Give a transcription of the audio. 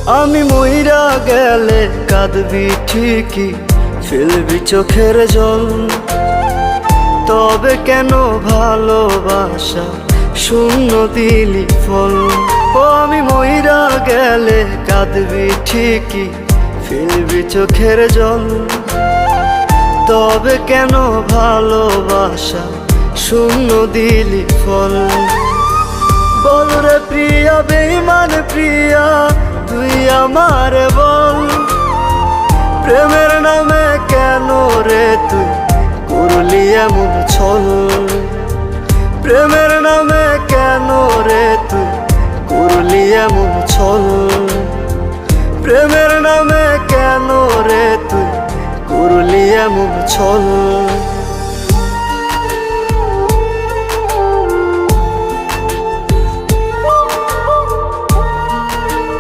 আমি মইরা গেলে কাঁদবি ঠিকই, ফেলবি চোখের জল। তবে কেন ভালোবাসা শূন্য দিলি ফল? ও আমি মইরা গেলে কাঁদবি ঠিকই, ফেলবি চোখের জল। তবে কেন ভালোবাসা শূন্য দিলি ফল? বল রে প্রিয়া, বেঈমান প্রিয়া, তুই আমার বল। প্রেমের নামে কেন রে তুই করলি এমন ছল? প্রেমের নামে কেন রে তুই করলি এমন ছল? প্রেমের নামে কেন রে তুই করলি এমন ছল?